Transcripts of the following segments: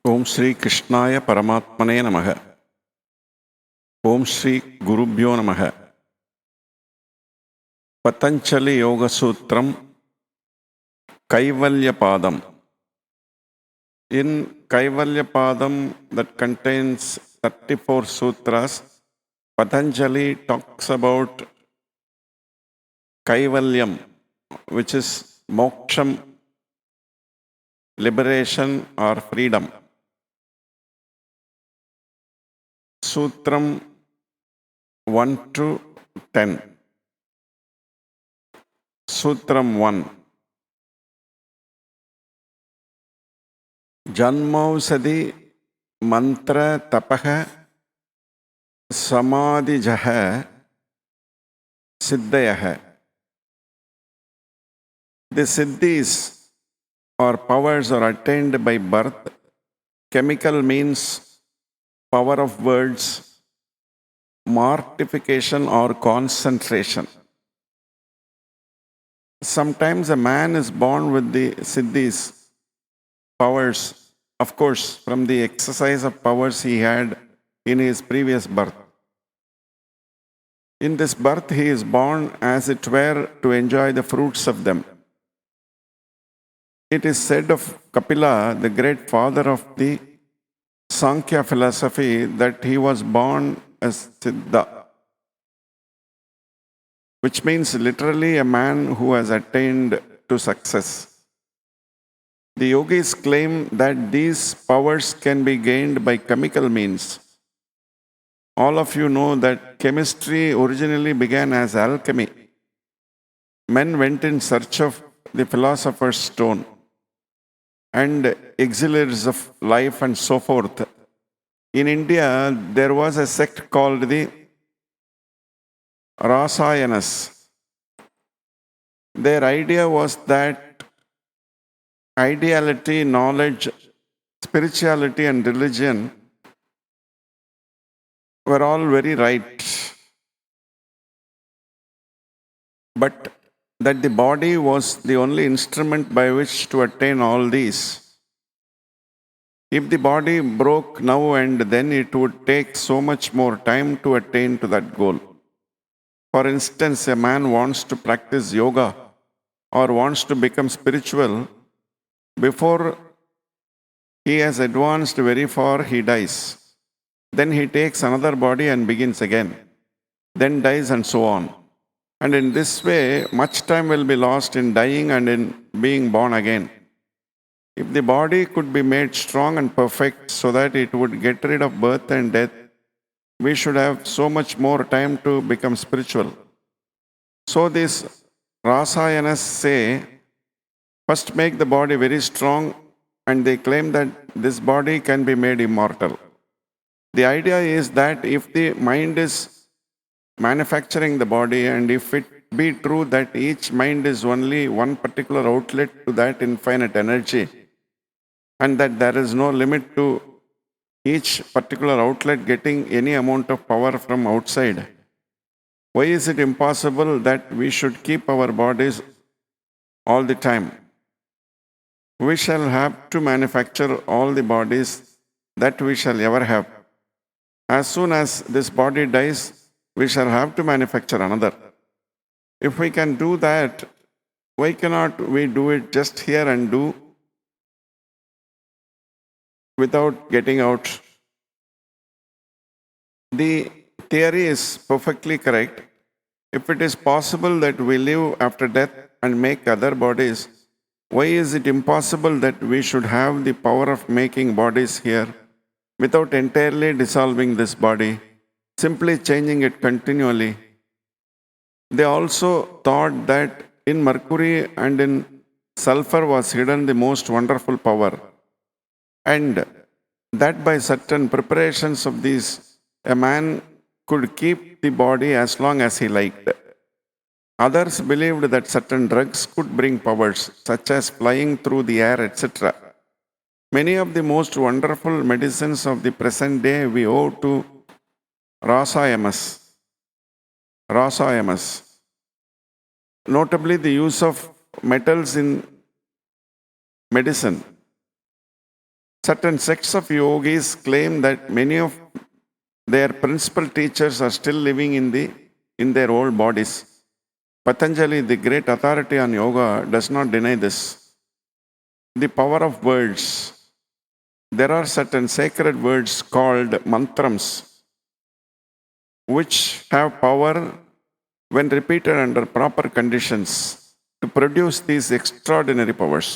Om Shri Krishnaya Paramatmane Namaha. Om Shri Gurubhyo Namaha. Pathanjali Yoga Sutram Kaivalya Paadham. In Kaivalya Paadham, that contains 34 sutras, Pathanjali talks about Kaivalyam, which is moksham, liberation or freedom. Sutram 1 to 10. Sutram 1. Janmausadi mantra tapaha samadhijaha siddhayaha. The siddhis or powers are attained by birth. Chemical means power of words, mortification or concentration. Sometimes a man is born with the siddhis, powers, of course, from the exercise of powers he had in his previous birth. In this birth, he is born, as it were, to enjoy the fruits of them. It is said of Kapila, the great father of the Sankhya philosophy, that he was born as Siddha, which means literally a man who has attained to success. The yogis claim that these powers can be gained by chemical means. All of you know that chemistry originally began as alchemy. Men went in search of the philosopher's stone and auxiliaries of life and so forth. In India, there was a sect called the Rasayanas. Their idea was that ideality, knowledge, spirituality and religion were all very right, but that the body was the only instrument by which to attain all these. If the body broke now and then, it would take so much more time to attain to that goal. For instance, a man wants to practice yoga or wants to become spiritual. Before he has advanced very far, he dies. Then he takes another body and begins again, then dies and so on. And in this way, much time will be lost in dying and in being born again. If the body could be made strong and perfect so that it would get rid of birth and death, we should have so much more time to become spiritual. So these Rasayanas say, first make the body very strong, and they claim that this body can be made immortal. The idea is that if the mind is manufacturing the body, and if it be true that each mind is only one particular outlet to that infinite energy, and that there is no limit to each particular outlet getting any amount of power from outside, why is it impossible that we should keep our bodies all the time? We shall have to manufacture all the bodies that we shall ever have. As soon as this body dies, we shall have to manufacture another. If we can do that, why cannot we do it just here and do without getting out? The theory is perfectly correct. If it is possible that we live after death and make other bodies, why is it impossible that we should have the power of making bodies here without entirely dissolving this body, simply changing it continually? They also thought that in mercury and in sulfur was hidden the most wonderful power, and that by certain preparations of these, a man could keep the body as long as he liked. Others believed that certain drugs could bring powers, such as flying through the air, etc. Many of the most wonderful medicines of the present day we owe to Rasayamas. Notably, the use of metals in medicine, Certain sects of yogis claim that many of their principal teachers are still living in their old bodies. Pathanjali, the great authority on yoga, does not deny this. The power of words. There are certain sacred words called mantrams, which have power when repeated under proper conditions to produce these extraordinary powers.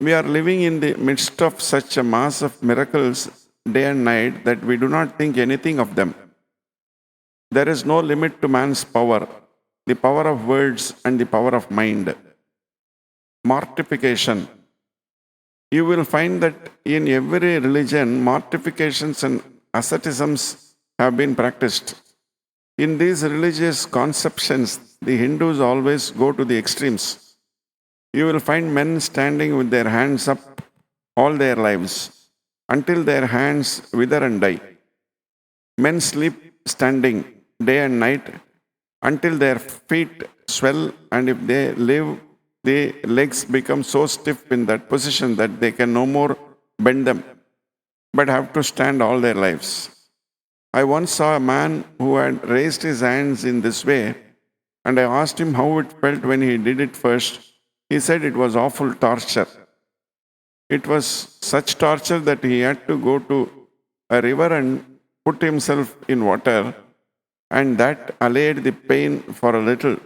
We are living in the midst of such a mass of miracles day and night that we do not think anything of them. There is no limit to man's power, the power of words and the power of mind. Mortification. You will find that in every religion, mortifications and asceticisms have been practiced. In these religious conceptions, the Hindus always go to the extremes. You will find men standing with their hands up all their lives until their hands wither and die. Men sleep standing day and night until their feet swell, and if they live, the legs become so stiff in that position that they can no more bend them, but have to stand all their lives. I once saw a man who had raised his hands in this way, and I asked him how it felt when he did it first. He said it was awful torture. It was such torture that he had to go to a river and put himself in water, and that allayed the pain for a little.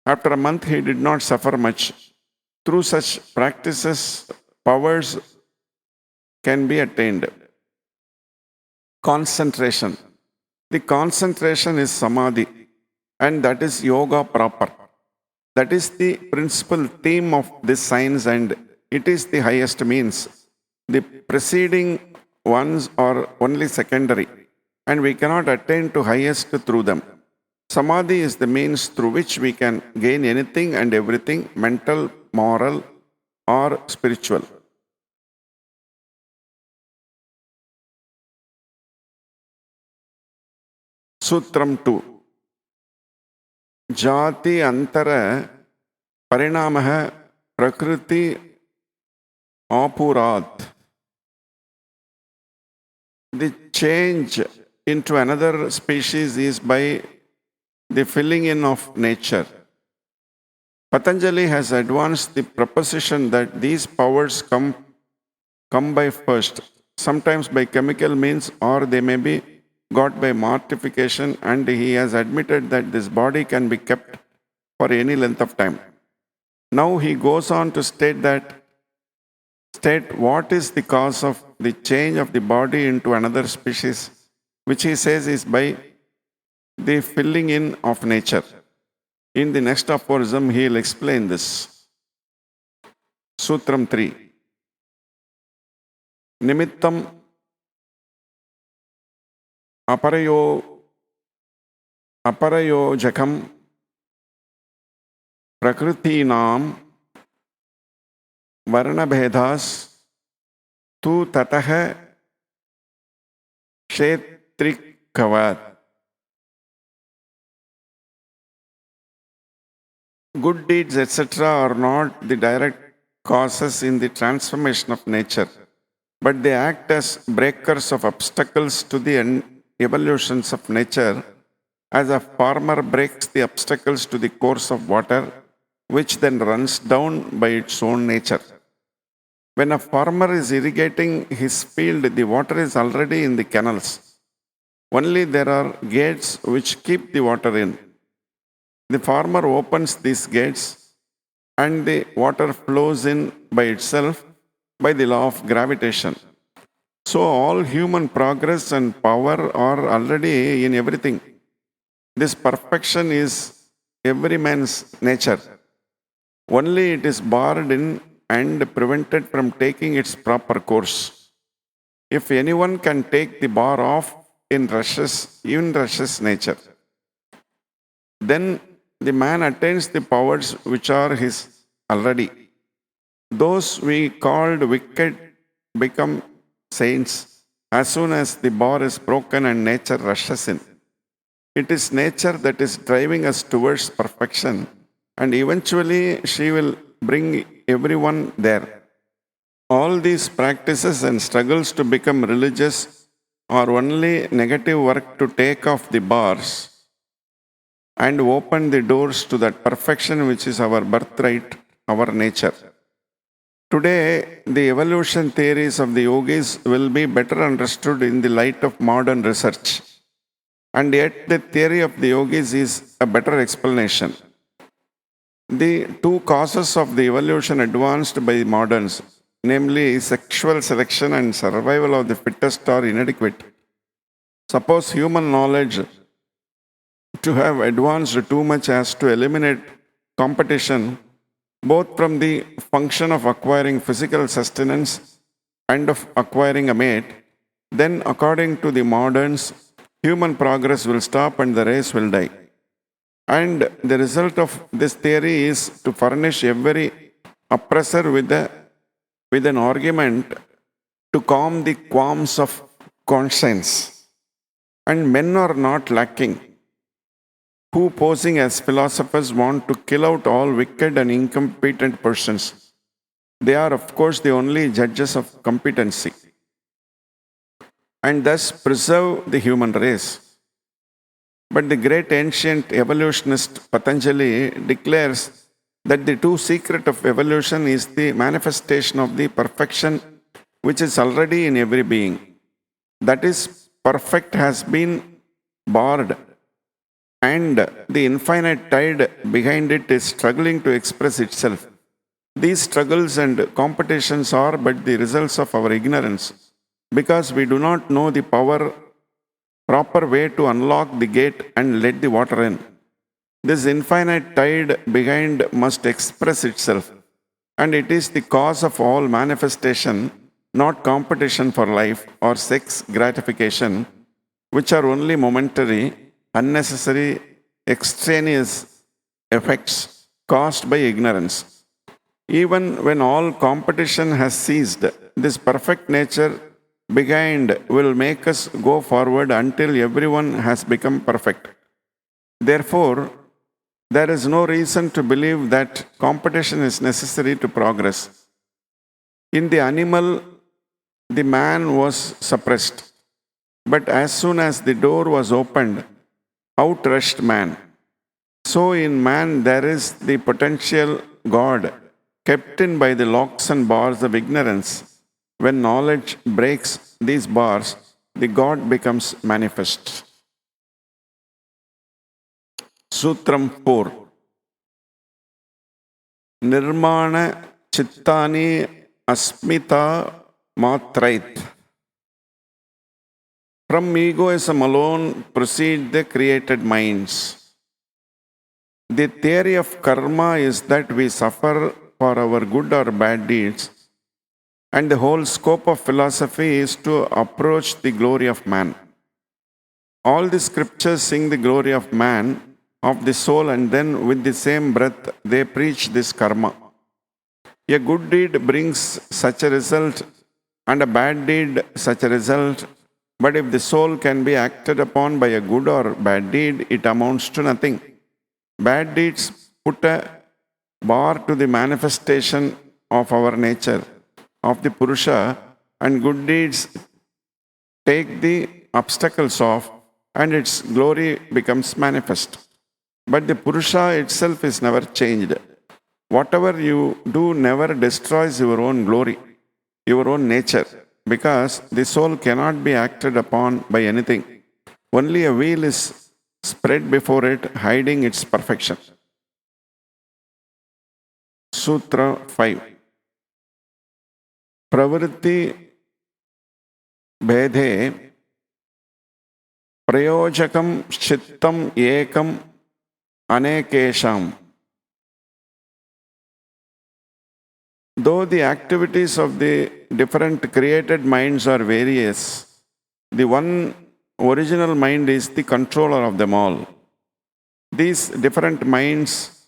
After a month, he did not suffer much. Through such practices, powers can be attained. Concentration. The concentration is samadhi, and that is yoga proper. That is the principal theme of this science, and it is the highest means. The preceding ones are only secondary, and we cannot attain to highest through them. Samadhi is the means through which we can gain anything and everything, mental, moral, or spiritual. Sutram 2. Jati antara parinamaha prakriti apurat. The change into another species is by the filling in of nature. Pathanjali has advanced the proposition that these powers come by first, sometimes by chemical means, or they may be got by mortification, and he has admitted that this body can be kept for any length of time. Now he goes on to state what is the cause of the change of the body into another species, which he says is by the filling in of nature. In the next aphorism, he will explain this. Sutram 3. Nimittam अपरयोजकं प्रकृतीनां वर्णभेदास् तु ततः क्षेत्रिकवत्. Good deeds, etc., are not the direct causes in the transformation of nature, but they act as breakers of obstacles to the evolutions of nature, as a farmer breaks the obstacles to the course of water, which then runs down by its own nature. When a farmer is irrigating his field, the water is already in the canals. Only there are gates which keep the water in. The farmer opens these gates, and the water flows in by itself by the law of gravitation. So all human progress and power are already in everything. This perfection is every man's nature. Only it is barred in and prevented from taking its proper course. If anyone can take the bar off in Russia's nature, then the man attains the powers which are his already. Those we called wicked become saints as soon as the bar is broken and nature rushes in. It is nature that is driving us towards perfection, and eventually she will bring everyone there. All these practices and struggles to become religious are only negative work to take off the bars and open the doors to that perfection which is our birthright, our nature. Today, the evolution theories of the yogis will be better understood in the light of modern research. And yet, the theory of the yogis is a better explanation. The two causes of the evolution advanced by moderns, namely sexual selection and survival of the fittest, are inadequate. Suppose human knowledge to have advanced too much as to eliminate competition, both from the function of acquiring physical sustenance and of acquiring a mate, then according to the moderns, human progress will stop and the race will die. And the result of this theory is to furnish every oppressor with an argument to calm the qualms of conscience. And men are not lacking, who, posing as philosophers, want to kill out all wicked and incompetent persons. They are, of course, the only judges of competency, and thus preserve the human race. But the great ancient evolutionist Pathanjali declares that the true secret of evolution is the manifestation of the perfection which is already in every being. That is, perfect has been barred, and the infinite tide behind it is struggling to express itself. These struggles and competitions are but the results of our ignorance, because we do not know the proper way to unlock the gate and let the water in. This infinite tide behind must express itself, and it is the cause of all manifestation, not competition for life or sex gratification, which are only momentary, unnecessary, extraneous effects caused by ignorance. Even when all competition has ceased, this perfect nature behind will make us go forward until everyone has become perfect. Therefore, there is no reason to believe that competition is necessary to progress. In the animal, the man was suppressed, but as soon as the door was opened, out rushed man. So in man there is the potential God, kept in by the locks and bars of ignorance. When knowledge breaks these bars, the God becomes manifest. Sutram 4. Nirmana chittani asmita matrait. From egoism alone proceed the created minds. The theory of karma is that we suffer for our good or bad deeds, and the whole scope of philosophy is to approach the glory of man. All the scriptures sing the glory of man, of the soul, and then with the same breath they preach this karma. A good deed brings such a result, and a bad deed such a result. But if the soul can be acted upon by a good or bad deed, it amounts to nothing. Bad deeds put a bar to the manifestation of our nature, of the Purusha, and good deeds take the obstacles off, and its glory becomes manifest. But the Purusha itself is never changed. Whatever you do never destroys your own glory, your own nature, because the soul cannot be acted upon by anything. Only a veil is spread before it, hiding its perfection. Sutra 5. Pravritti bhede prayojakam chittam ekam anekesham. Though the activities of the different created minds are various, the one original mind is the controller of them all. These different minds,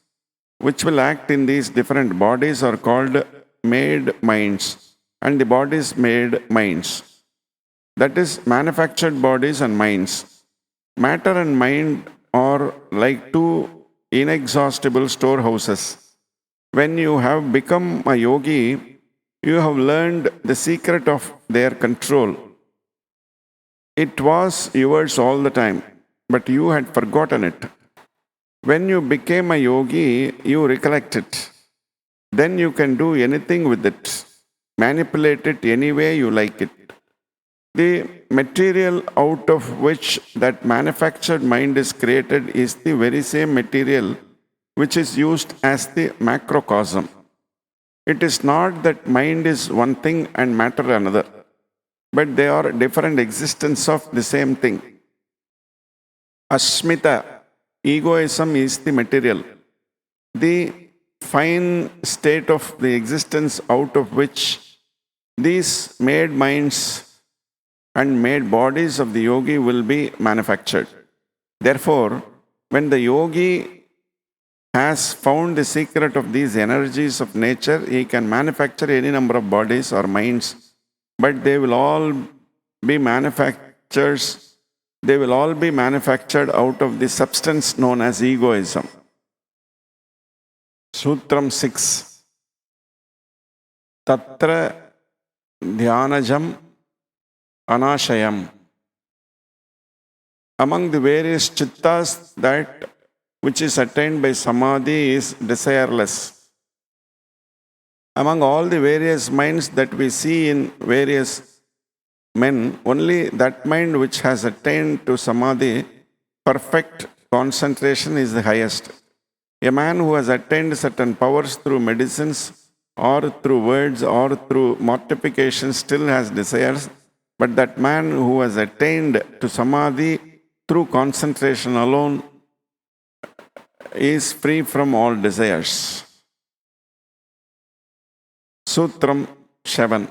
which will act in these different bodies, are called made minds, and the bodies made minds. That is, manufactured bodies and minds. Matter and mind are like two inexhaustible storehouses. When you have become a yogi, You have learned the secret of their control. It was yours all the time, but you had forgotten it. When you became a yogi, you recollect it. Then you can do anything with it, manipulate it any way you like it. The material out of which that manufactured mind is created is the very same material which is used as the macrocosm. It is not that mind is one thing and matter another, but they are different existence of the same thing. Asmita, egoism, is the material. The fine state of the existence out of which these made minds and made bodies of the yogi will be manufactured. Therefore, when the yogi has found the secret of these energies of nature, he can manufacture any number of bodies or minds, but they will all be manufactures. They will all be manufactured out of the substance known as egoism. Sutram 6. Tatra dhyanajam anashayam. Among the various chittas, that which is attained by samadhi is desireless. Among all the various minds that we see in various men, only that mind which has attained to samadhi, perfect concentration, is the highest. A man who has attained certain powers through medicines or through words or through mortification still has desires, but that man who has attained to samadhi through concentration alone is free from all desires. Sutram 7.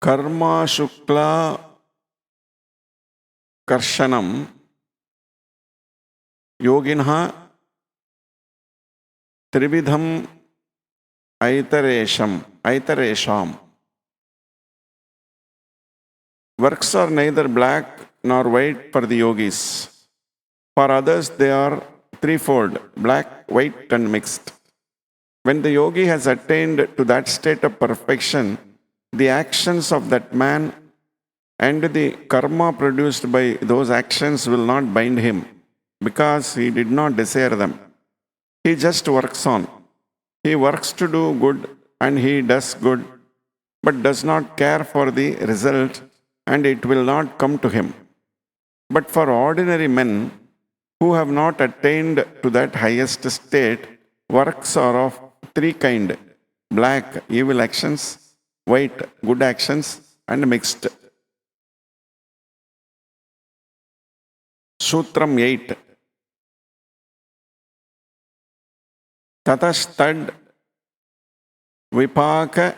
Karma shukla karshanam yoginha trividham aitaresham. Works are neither black nor white for the yogis. For others, they are threefold: black, white, and mixed. When the yogi has attained to that state of perfection, the actions of that man and the karma produced by those actions will not bind him, because he did not desire them. He just works on. He works to do good and he does good, but does not care for the result, and it will not come to him. But for ordinary men who have not attained to that highest state, works are of three kinds: black, evil actions; white, good actions; and mixed. Sutram 8. Tatastad vipaka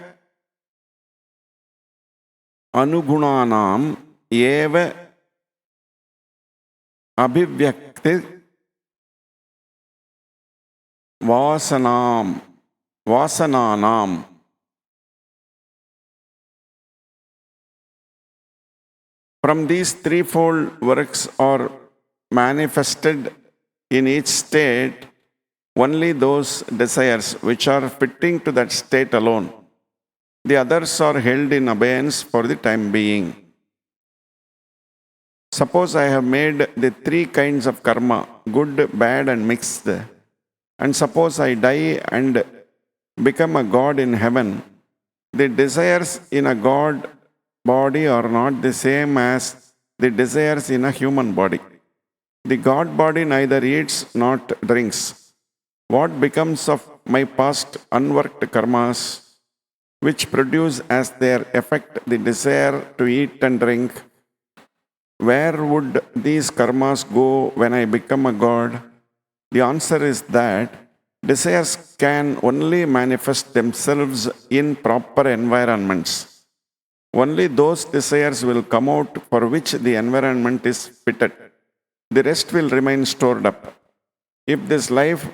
anugunanam eva abhivyakti vasananam. From these threefold works are manifested in each state only those desires which are fitting to that state alone. The others are held in abeyance for the time being. Suppose I have made the three kinds of karma, good, bad, and mixed, and suppose I die and become a god in heaven. The desires in a god body are not the same as the desires in a human body. The god body neither eats nor drinks. What becomes of my past unworked karmas, which produce as their effect the desire to eat and drink? Where would these karmas go when I become a god? The answer is that desires can only manifest themselves in proper environments. Only those desires will come out for which the environment is fitted. The rest will remain stored up. In this life,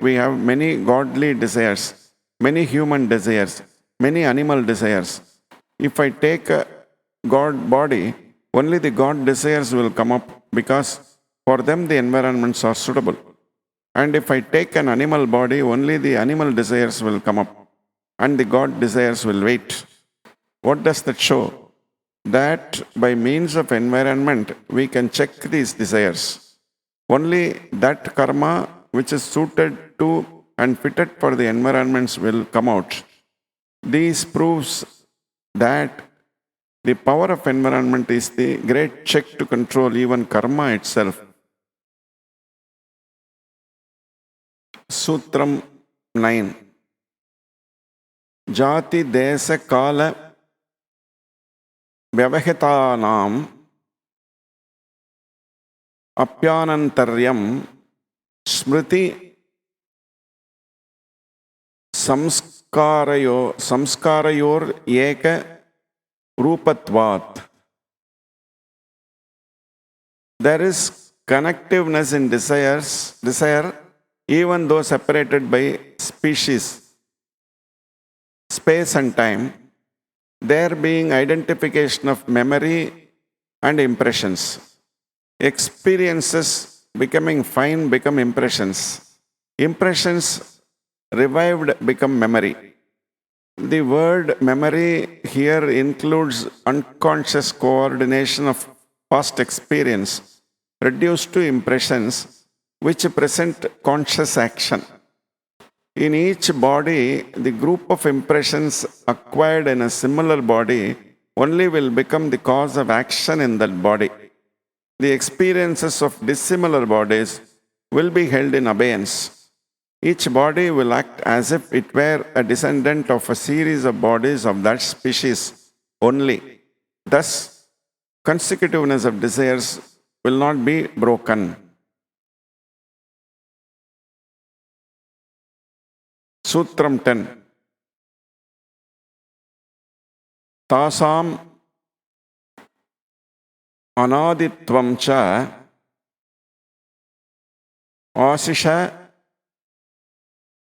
we have many godly desires, many human desires, many animal desires. If I take a God body, only the God desires will come up, because for them the environments are suitable. And if I take an animal body, only the animal desires will come up and the God desires will wait. What does that show? That by means of environment, we can check these desires. Only that karma which is suited to and fitted for the environments will come out. This proves that the power of environment is the great check to control even karma itself. Sutram 9. Jati desa kala vyavahitanam apyanantaryam smriti samskarayor eka rupatvat. There is connectiveness in desire, even though separated by species, space and time, there being identification of memory and impressions. Experiences becoming fine become impressions. Impressions revived become memory. The word memory here includes unconscious coordination of past experience reduced to impressions which present conscious action. In each body, the group of impressions acquired in a similar body only will become the cause of action in that body. The experiences of dissimilar bodies will be held in abeyance. Each body will act as if it were a descendant of a series of bodies of that species only. Thus, consecutiveness of desires will not be broken. Sutram 10. Tasam anaditvam cha asisha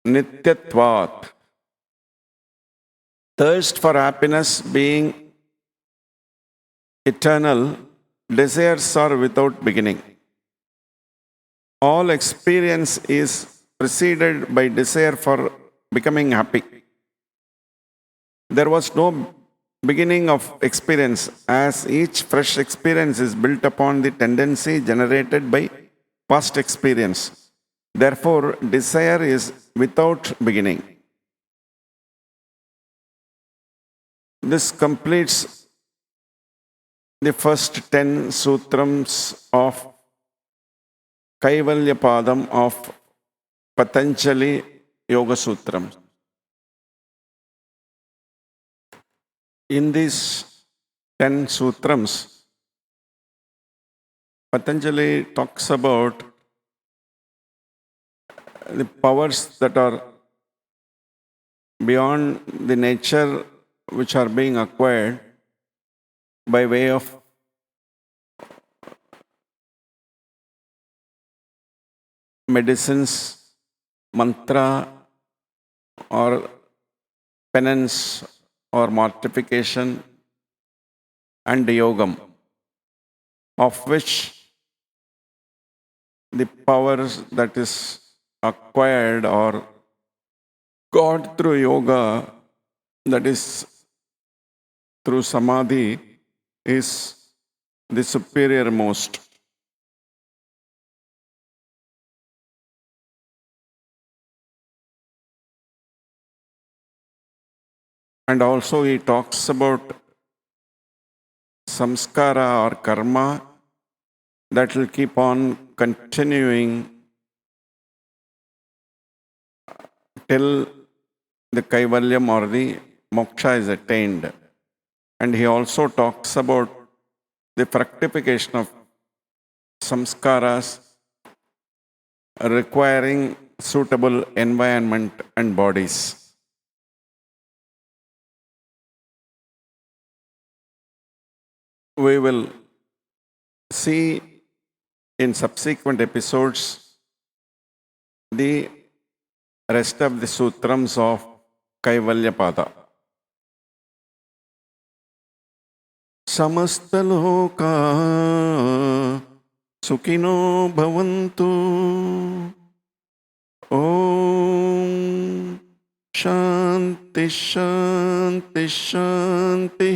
nityatvat. Thirst for happiness being eternal, desires are without beginning. All experience is preceded by desire for becoming happy. There was no beginning of experience, as each fresh experience is built upon the tendency generated by past experience. Therefore, desire is without beginning. This completes the first 10 sutrams of Kaivalya Paadham of Pathanjali Yoga Sutram. In these 10 sutrams, Pathanjali talks about the powers that are beyond the nature which are being acquired by way of medicines, mantra, or penance, or mortification, and yogam, of which the powers that is acquired or got through yoga, that is through samadhi, is the superior most. And also he talks about samskara or karma that will keep on continuing till the Kaivalyam or the moksha is attained. And he also talks about the fructification of samskaras requiring suitable environment and bodies. We will see in subsequent episodes the rest of the sutrams of Kaivalya Pada. Samastaloka sukino bhavantu Om Shanti Shanti Shanti.